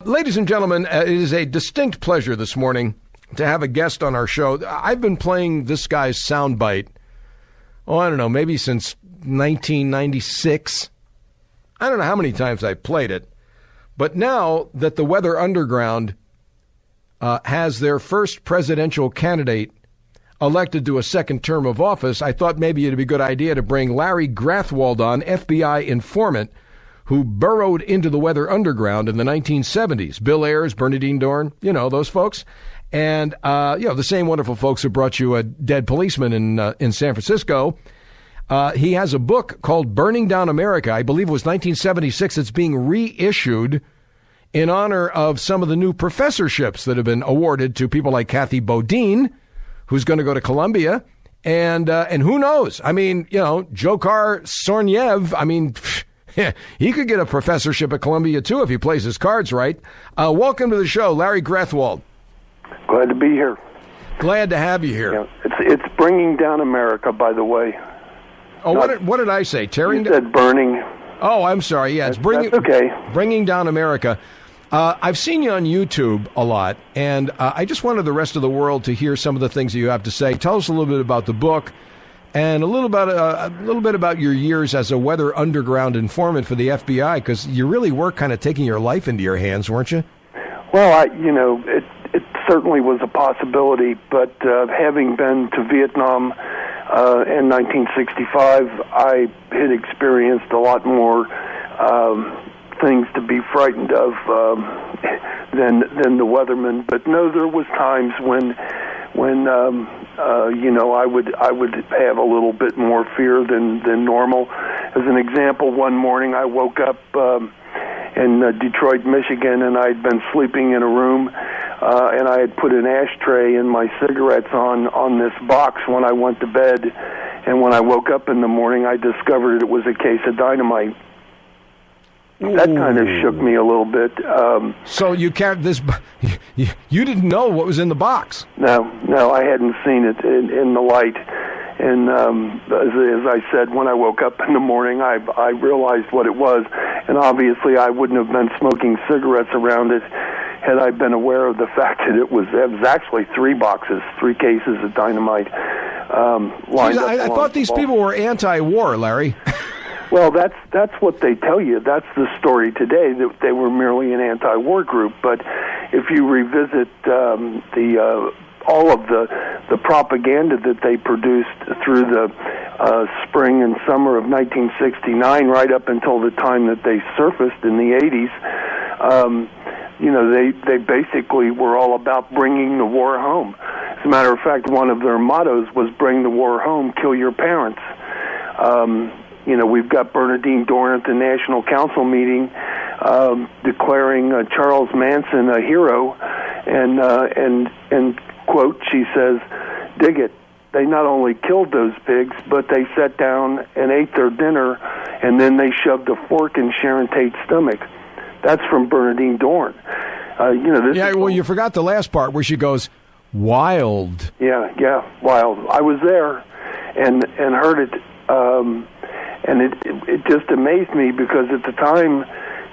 Ladies and gentlemen, it is a distinct pleasure this morning to have a guest on our show. I've been playing this guy's soundbite, I don't know, maybe since 1996. I don't know how many times I played it. But now that the Weather Underground has their first presidential candidate elected to a second term of office, I thought maybe it'd be a good idea to bring Larry Grathwohl on, FBI informant, who burrowed into the Weather Underground in the 1970s. Bill Ayers, Bernadine Dorn, those folks. And, the same wonderful folks who brought you a dead policeman in San Francisco. He has a book called Burning Down America. I believe it was 1976. It's being reissued in honor of some of the new professorships that have been awarded to people like Kathy Bodine, who's going to go to Columbia. And who knows? I mean, Dzhokhar Tsarnaev, he could get a professorship at Columbia, too, if he plays his cards right. Welcome to the show, Larry Grathwohl. Glad to be here. Glad to have you here. Yeah, it's bringing down America, by the way. Oh, what did I say? Tearing you said burning. Oh, I'm sorry. Yeah, it's that's okay. Bringing down America. I've seen you on YouTube a lot, and I just wanted the rest of the world to hear some of the things that you have to say. Tell us a little bit about the book, and a little bit about your years as a Weather Underground informant for the FBI, because you really were kind of taking your life into your hands, weren't you? Well, it certainly was a possibility, but having been to Vietnam in 1965, I had experienced a lot more things to be frightened of than the weathermen. But no, there was times when I would have a little bit more fear than normal. As an example, one morning I woke up in Detroit, Michigan, and I'd been sleeping in a room, and I had put an ashtray and my cigarettes on this box when I went to bed. And when I woke up in the morning, I discovered it was a case of dynamite. That kind of shook me a little bit. So you can't. You didn't know what was in the box. No, I hadn't seen it in the light. And as I said, when I woke up in the morning, I realized what it was. And obviously, I wouldn't have been smoking cigarettes around it had I been aware of the fact that it was actually three cases of dynamite. I thought these people were anti-war, Larry. Well, that's what they tell you. That's the story today, that they were merely an anti-war group. But if you revisit all of the propaganda that they produced through the spring and summer of 1969, right up until the time that they surfaced in the 80s, they basically were all about bringing the war home. As a matter of fact, one of their mottos was "Bring the war home, kill your parents." We've got Bernadine Dorn at the National Council meeting declaring Charles Manson a hero, and quote, she says, "Dig it. They not only killed those pigs, but they sat down and ate their dinner, and then they shoved a fork in Sharon Tate's stomach." That's from Bernadine Dorn. You forgot the last part where she goes, "Wild." Yeah, wild. I was there and heard it. And it just amazed me because at the time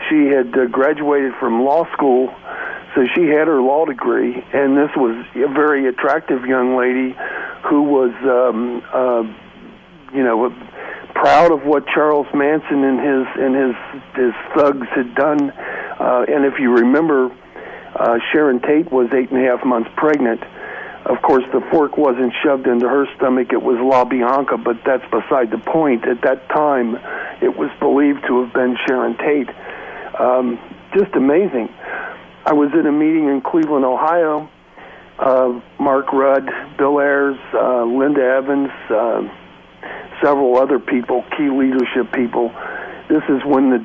she had graduated from law school, so she had her law degree, and this was a very attractive young lady who was, proud of what Charles Manson and his thugs had done. And if you remember, Sharon Tate was 8.5 months pregnant. Of course, the fork wasn't shoved into her stomach. It was La Bianca, but that's beside the point. At that time, it was believed to have been Sharon Tate. Just amazing. I was at a meeting in Cleveland, Ohio. Mark Rudd, Bill Ayers, Linda Evans, several other people, key leadership people. This is when the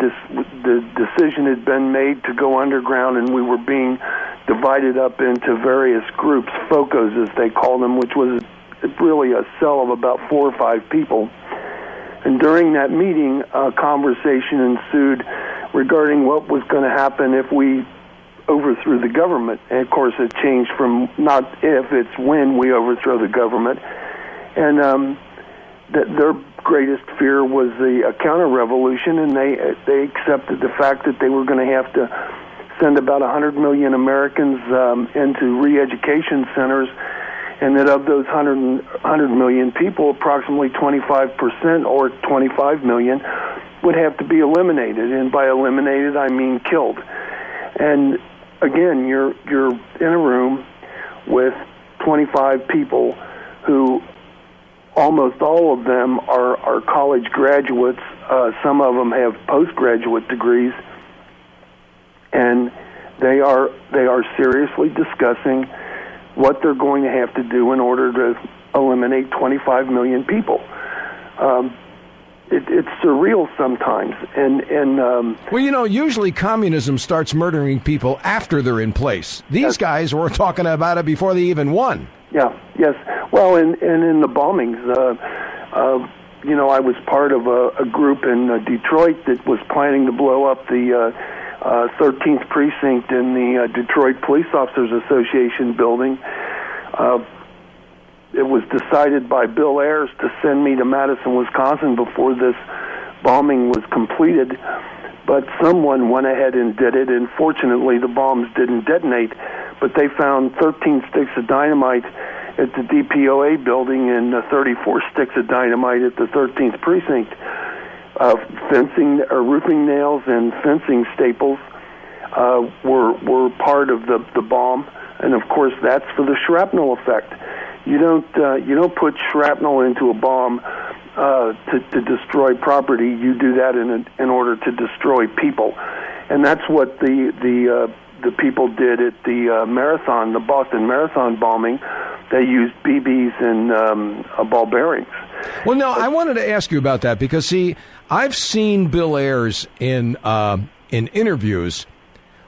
decision had been made to go underground, and we were being divided up into various groups, FOCOs as they call them, which was really a cell of about 4 or 5 people. And during that meeting, a conversation ensued regarding what was going to happen if we overthrew the government. And of course, it changed from not if, it's when we overthrow the government. And their greatest fear was the counter-revolution, and they accepted the fact that they were going to have to send about 100 million Americans into re-education centers, and that of those 100 million people, approximately 25% or 25 million would have to be eliminated. And by eliminated, I mean killed. And again, you're in a room with 25 people who almost all of them are college graduates. Some of them have postgraduate degrees, and they are seriously discussing what they're going to have to do in order to eliminate 25 million people. It's surreal sometimes, and well, usually communism starts murdering people after they're in place. These guys were talking about it before they even won. Yeah, yes. Well, and in the bombings, I was part of a group in Detroit that was planning to blow up the 13th Precinct in the Detroit Police Officers Association building. It was decided by Bill Ayers to send me to Madison, Wisconsin before this bombing was completed, but someone went ahead and did it, and fortunately the bombs didn't detonate, but they found 13 sticks of dynamite at the DPOA building and 34 sticks of dynamite at the 13th Precinct. Roofing nails and fencing staples were part of the bomb, and of course that's for the shrapnel effect. You don't put shrapnel into a bomb to destroy property. You do that in order to destroy people, and that's what the people did at the marathon, the Boston Marathon bombing. They used BBs and ball bearings. Well, no, I wanted to ask you about that because, see, I've seen Bill Ayers in interviews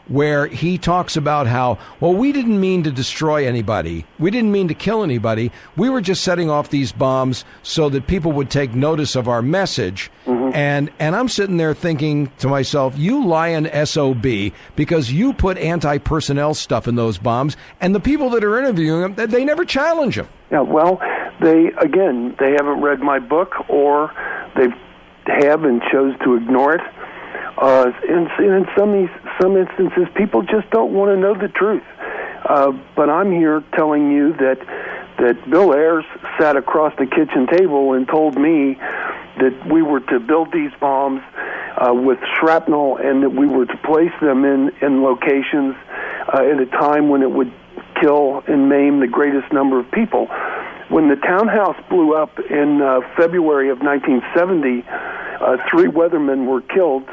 where he talks about how, well, we didn't mean to destroy anybody. We didn't mean to kill anybody. We were just setting off these bombs so that people would take notice of our message. Mm-hmm. And I'm sitting there thinking to myself, you lying SOB, because you put anti-personnel stuff in those bombs, and the people that are interviewing them, they never challenge them. Yeah, well, they haven't read my book, or they have and chose to ignore it. In some instances, people just don't want to know the truth. But I'm here telling you that Bill Ayers sat across the kitchen table and told me that we were to build these bombs with shrapnel, and that we were to place them in locations at a time when it would kill and maim the greatest number of people. When the townhouse blew up in February of 1970, 3 weathermen were killed,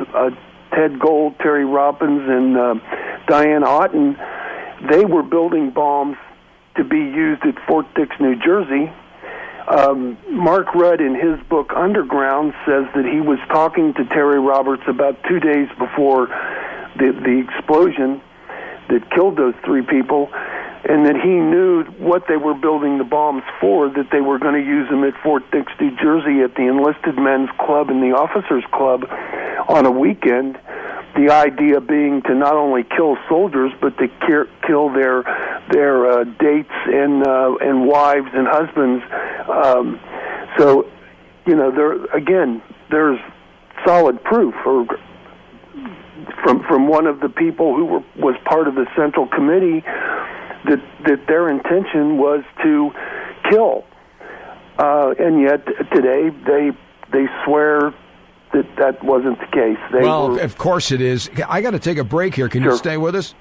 Ted Gold, Terry Robbins, and Diane Otten. They were building bombs to be used at Fort Dix, New Jersey. Mark Rudd, in his book Underground, says that he was talking to Terry Roberts about 2 days before the explosion that killed those 3 people, and that he knew what they were building the bombs for, that they were going to use them at Fort Dix, New Jersey, at the Enlisted Men's Club and the Officers Club on a weekend. The idea being to not only kill soldiers, but to kill their dates and wives and husbands. So, there's solid proof from one of the people who was part of the Central Committee that their intention was to kill, and yet today they swear that wasn't the case. Of course it is. I got to take a break here. Can you stay with us?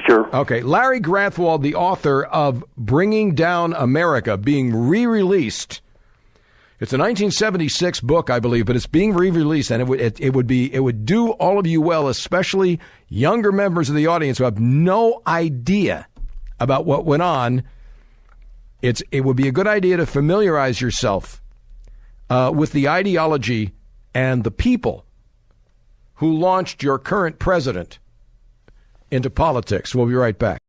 Sure. Okay. Larry Grathwohl, the author of Bringing Down America, being re-released. It's a 1976 book, I believe, but it's being re-released, and it would do all of you well, especially younger members of the audience who have no idea about what went on. It would be a good idea to familiarize yourself with the ideology and the people who launched your current president into politics. We'll be right back.